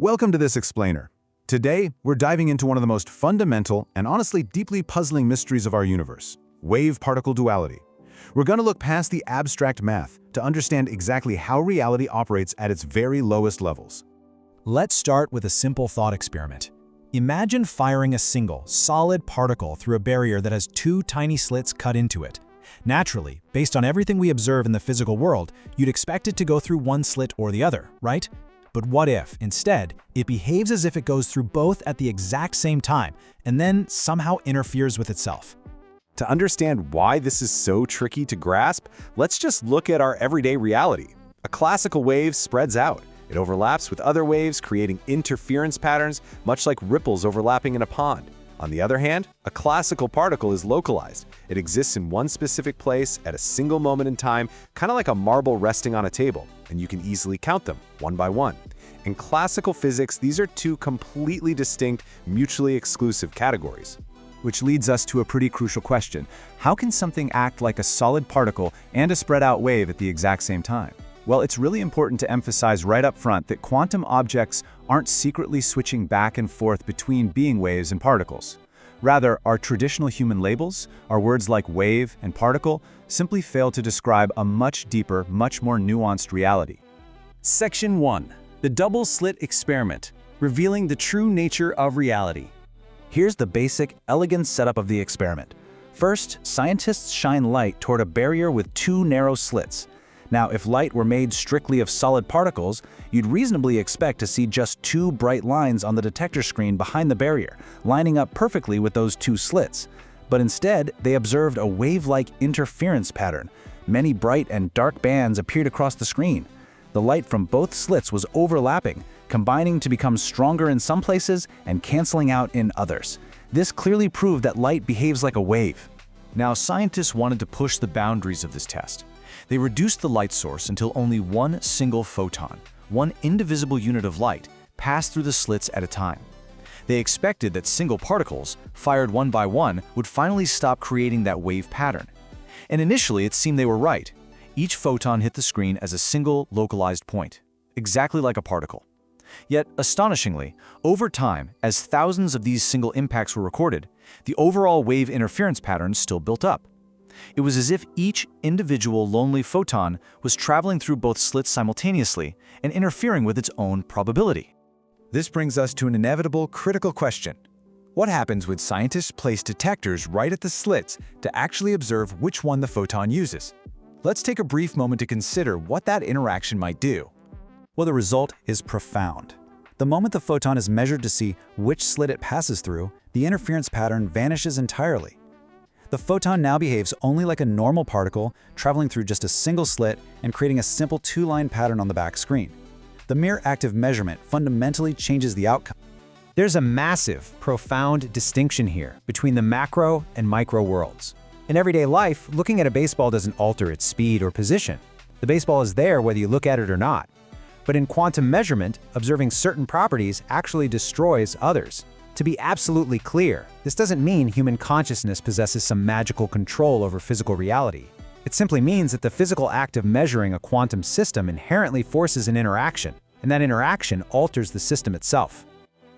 Welcome to this explainer. Today, we're diving into one of the most fundamental and honestly deeply puzzling mysteries of our universe, wave-particle duality. We're going to look past the abstract math to understand exactly how reality operates at its very lowest levels. Let's start with a simple thought experiment. Imagine firing a single, solid particle through a barrier that has two tiny slits cut into it. Naturally, based on everything we observe in the physical world, you'd expect it to go through one slit or the other, right? But what if, instead, it behaves as if it goes through both at the exact same time, and then somehow interferes with itself? To understand why this is so tricky to grasp, let's just look at our everyday reality. A classical wave spreads out. It overlaps with other waves, creating interference patterns, much like ripples overlapping in a pond. On the other hand, a classical particle is localized. It exists in one specific place at a single moment in time, kind of like a marble resting on a table, and you can easily count them, one by one. In classical physics, these are two completely distinct, mutually exclusive categories. Which leads us to a pretty crucial question. How can something act like a solid particle and a spread-out wave at the exact same time? Well, it's really important to emphasize right up front that quantum objects aren't secretly switching back and forth between being waves and particles. Rather, our traditional human labels, our words like wave and particle, simply fail to describe a much deeper, much more nuanced reality. Section 1. The Double-Slit Experiment, revealing the true nature of reality. Here's the basic, elegant setup of the experiment. First, scientists shine light toward a barrier with two narrow slits. Now, if light were made strictly of solid particles, you'd reasonably expect to see just two bright lines on the detector screen behind the barrier, lining up perfectly with those two slits. But instead, they observed a wave-like interference pattern. Many bright and dark bands appeared across the screen. The light from both slits was overlapping, combining to become stronger in some places and canceling out in others. This clearly proved that light behaves like a wave. Now, scientists wanted to push the boundaries of this test. They reduced the light source until only one single photon, one indivisible unit of light, passed through the slits at a time. They expected that single particles, fired one by one, would finally stop creating that wave pattern. And initially, it seemed they were right. Each photon hit the screen as a single, localized point, exactly like a particle. Yet, astonishingly, over time, as thousands of these single impacts were recorded, the overall wave interference pattern still built up. It was as if each individual lonely photon was traveling through both slits simultaneously and interfering with its own probability. This brings us to an inevitable, critical question. What happens when scientists place detectors right at the slits to actually observe which one the photon uses? Let's take a brief moment to consider what that interaction might do. Well, the result is profound. The moment the photon is measured to see which slit it passes through, the interference pattern vanishes entirely. The photon now behaves only like a normal particle, traveling through just a single slit and creating a simple two-line pattern on the back screen. The mere act of measurement fundamentally changes the outcome. There's a massive, profound distinction here between the macro and micro worlds. In everyday life, looking at a baseball doesn't alter its speed or position. The baseball is there whether you look at it or not. But in quantum measurement, observing certain properties actually destroys others. To be absolutely clear, this doesn't mean human consciousness possesses some magical control over physical reality. It simply means that the physical act of measuring a quantum system inherently forces an interaction, and that interaction alters the system itself.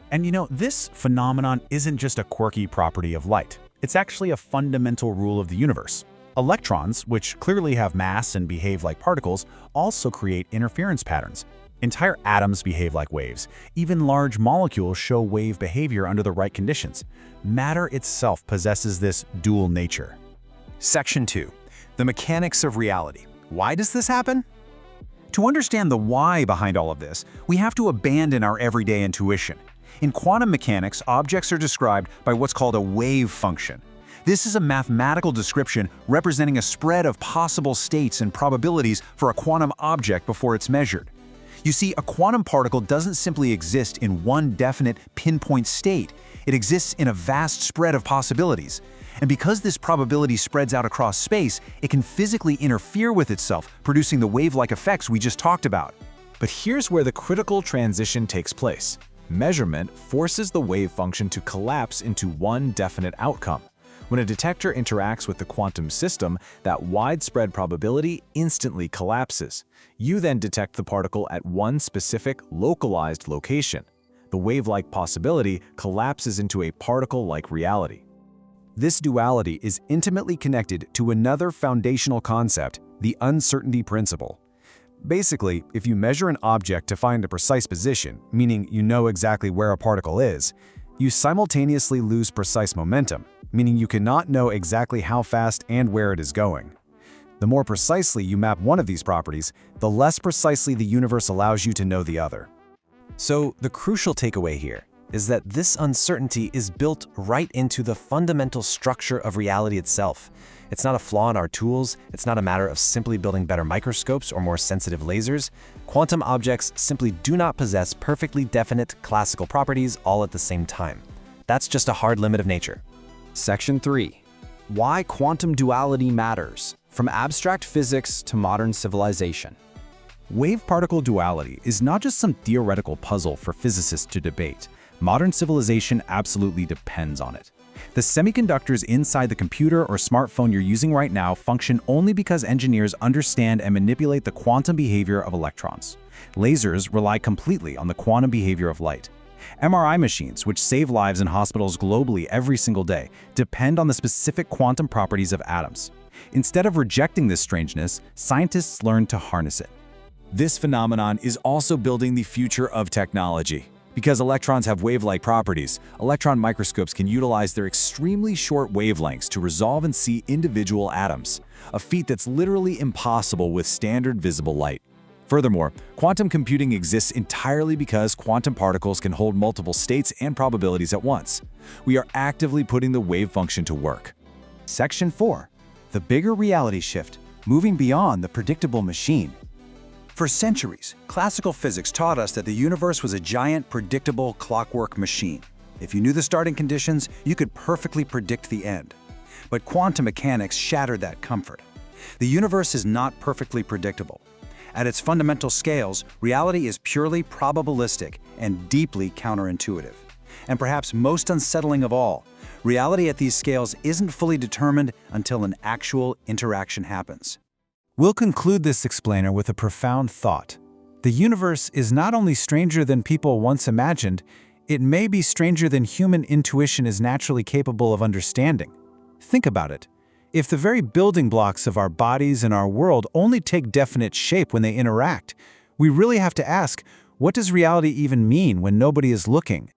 And this phenomenon isn't just a quirky property of light. It's actually a fundamental rule of the universe. Electrons, which clearly have mass and behave like particles, also create interference patterns. Entire atoms behave like waves. Even large molecules show wave behavior under the right conditions. Matter itself possesses this dual nature. Section 2. The Mechanics of Reality. Why does this happen? To understand the why behind all of this, we have to abandon our everyday intuition. In quantum mechanics, objects are described by what's called a wave function. This is a mathematical description representing a spread of possible states and probabilities for a quantum object before it's measured. You see, a quantum particle doesn't simply exist in one definite, pinpoint state. It exists in a vast spread of possibilities. And because this probability spreads out across space, it can physically interfere with itself, producing the wave-like effects we just talked about. But here's where the critical transition takes place. Measurement forces the wave function to collapse into one definite outcome. When a detector interacts with the quantum system, that widespread probability instantly collapses. You then detect the particle at one specific, localized location. The wave-like possibility collapses into a particle-like reality. This duality is intimately connected to another foundational concept, the uncertainty principle. Basically, if you measure an object to find a precise position, meaning you know exactly where a particle is, you simultaneously lose precise momentum, meaning you cannot know exactly how fast and where it is going. The more precisely you map one of these properties, the less precisely the universe allows you to know the other. So the crucial takeaway here is that this uncertainty is built right into the fundamental structure of reality itself. It's not a flaw in our tools, it's not a matter of simply building better microscopes or more sensitive lasers. Quantum objects simply do not possess perfectly definite classical properties all at the same time. That's just a hard limit of nature. Section 3. Why quantum duality matters, from abstract physics to modern civilization. Wave-particle duality is not just some theoretical puzzle for physicists to debate. Modern civilization absolutely depends on it. The semiconductors inside the computer or smartphone you're using right now function only because engineers understand and manipulate the quantum behavior of electrons. Lasers rely completely on the quantum behavior of light. MRI machines, which save lives in hospitals globally every single day, depend on the specific quantum properties of atoms. Instead of rejecting this strangeness, scientists learn to harness it. This phenomenon is also building the future of technology. Because electrons have wave-like properties, electron microscopes can utilize their extremely short wavelengths to resolve and see individual atoms, a feat that's literally impossible with standard visible light. Furthermore, quantum computing exists entirely because quantum particles can hold multiple states and probabilities at once. We are actively putting the wave function to work. Section 4. The bigger reality shift, moving beyond the predictable machine. For centuries, classical physics taught us that the universe was a giant, predictable clockwork machine. If you knew the starting conditions, you could perfectly predict the end. But quantum mechanics shattered that comfort. The universe is not perfectly predictable. At its fundamental scales, reality is purely probabilistic and deeply counterintuitive. And perhaps most unsettling of all, reality at these scales isn't fully determined until an actual interaction happens. We'll conclude this explainer with a profound thought. The universe is not only stranger than people once imagined, it may be stranger than human intuition is naturally capable of understanding. Think about it. If the very building blocks of our bodies and our world only take definite shape when they interact, we really have to ask, what does reality even mean when nobody is looking?